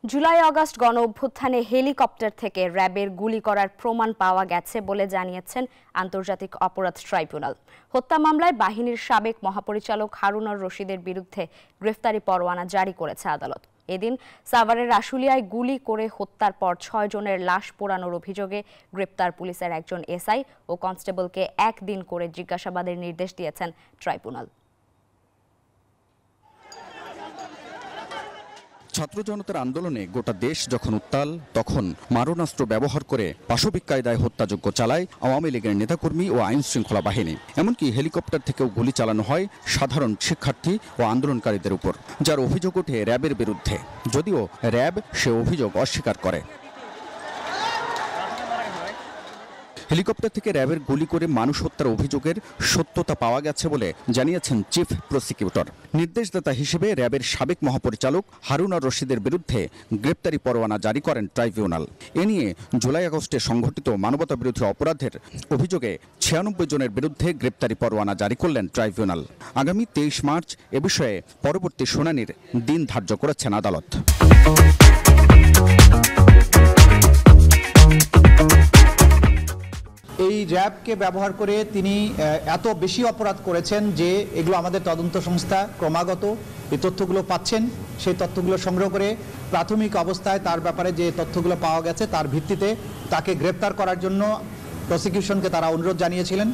July August গণ অভ্যুত্থানে helicopter থেকে র্যাবের গুলি করার প্রমাণ পাওয়া গেছে বলে জানিয়েছেন আন্তর্জাতিক অপরাধ ট্রাইব্যুনাল। হত্যা মামলায় বাহিনীর সাবেক মহাপরিচালক হারুনুর রশিদের বিরুদ্ধে গ্রেফতারি পরোয়ানা জারি করেছে আদালত। এদিন সাভারের আশুলিয়ায় গুলি করে হত্যার পর ৬ জনের লাশ পোড়ানোর অভিযোগে গ্রেপ্তার পুলিশের একজন এসআই ও কনস্টেবলকে ১ দিন করে জিজ্ঞাসাবাদের নির্দেশ দিয়েছেন ট্রাইব্যুনাল। ছাত্র জনতার আন্দোলনে গোটা দেশ যখন উত্তাল, তখন মারণাস্ত্র ব্যবহার করে পাশবিক কায়দায় হত্যাযজ্ঞ চালায় আওয়ামী লীগের নেতাকর্মী ও আইন শৃঙ্খলা বাহিনী। এমনকি হেলিকপ্টার থেকেও গুলি চালানো হয় সাধারণ শিক্ষার্থী ও আন্দোলনকারীদের উপর, যার অভিযোগ ওঠে র্যাবের বিরুদ্ধে, যদিও র্যাব সে অভিযোগ অস্বীকার করে। হেলিকপ্টার থেকে র্যাবের গুলি করে মানুষ হত্যার অভিযোগের সত্যতা পাওয়া গেছে বলে জানিয়েছেন চিফ প্রসিকিউটর। নির্দেশদাতা হিসেবে র্যাবের সাবেক মহাপরিচালক হারুনুর রশিদের বিরুদ্ধে গ্রেপ্তারি পরোয়ানা জারি করেন ট্রাইব্যুনাল। এ নিয়ে জুলাই আগস্টে সংঘটিত মানবতাবিরোধী অপরাধের অভিযোগে ৯৬ জনের বিরুদ্ধে গ্রেপ্তারি পরোয়ানা জারি করলেন ট্রাইব্যুনাল। আগামী ২৩ মার্চ এ বিষয়ে পরবর্তী শুনানির দিন ধার্য করেছেন আদালত। এই র্যাবকে ব্যবহার করে তিনি এত বেশি অপরাধ করেছেন যে এগুলো আমাদের তদন্ত সংস্থা ক্রমাগত এই তথ্যগুলো পাচ্ছেন। সেই তথ্যগুলো সংগ্রহ করে প্রাথমিক অবস্থায় তার ব্যাপারে যে তথ্যগুলো পাওয়া গেছে তার ভিত্তিতে তাকে গ্রেপ্তার করার জন্য প্রসিকিউশনকে তারা অনুরোধ জানিয়েছিলেন।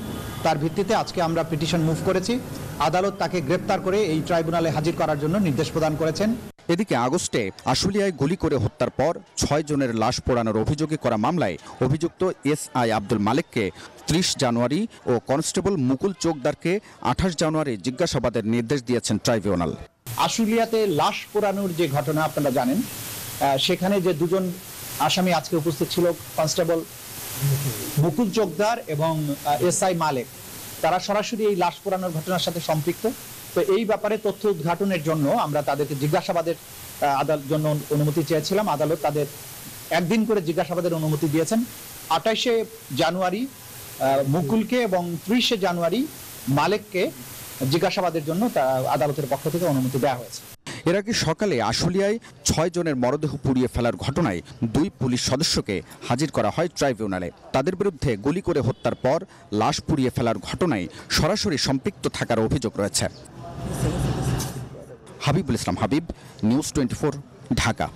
তার ভিত্তিতে আজকে আমরা পিটিশন মুভ করেছি। আদালত তাকে গ্রেপ্তার করে এই ট্রাইব্যুনালে হাজির করার জন্য নির্দেশ প্রদান করেছেন। এদিকে আগস্টে আশুলিয়ায় গুলি করে হত্যার পর ৬ জনের লাশ পোড়ানোর অভিযোগে করা মামলায় অভিযুক্ত এসআই আব্দুল মালেককে ৩০ জানুয়ারি ও কনস্টেবল মুকুল চোকদারকে ২৮ জানুয়ারি জিজ্ঞাসাবাদের নির্দেশ দিয়েছেন ট্রাইব্যুনাল। আশুলিয়াতে লাশ পোড়ানোর যে ঘটনা আপনারা জানেন, সেখানে যে দুজন আসামি আজকে উপস্থিত ছিল, কনস্টেবল মুকুল চোকদার এবং এসআই মালেক, তারা সরাসরি এই লাশ পোড়ানোর ঘটনার সাথে সম্পৃক্ত। তো এই ব্যাপারে তথ্য উদ্ঘাটনের জন্য আমরা তাদেরকে জিজ্ঞাসাবাদের জন্য অনুমতি চেয়েছিলাম। আদালত তাদের ১ দিন করে জিজ্ঞাসাবাদের অনুমতি দিয়েছেন। ২৮শে জানুয়ারি মুকুলকে এবং ৩০শে জানুয়ারি মালেককে জিজ্ঞাসাবাদের জন্য আদালতের পক্ষ থেকে অনুমতি দেওয়া হয়েছে। এর আগে সকালে আশুলিয়ায় ৬ জনের মরদেহ পুড়িয়ে ফেলার ঘটনায় ২ পুলিশ সদস্যকে হাজির করা হয় ট্রাইব্যুনালে। তাদের বিরুদ্ধে গুলি করে হত্যার পর লাশ পুড়িয়ে ফেলার ঘটনায় সরাসরি সম্পৃক্ত থাকার অভিযোগ রয়েছে। হাবিবুল ইসলাম হাবিব, নিউজ 24, ঢাকা।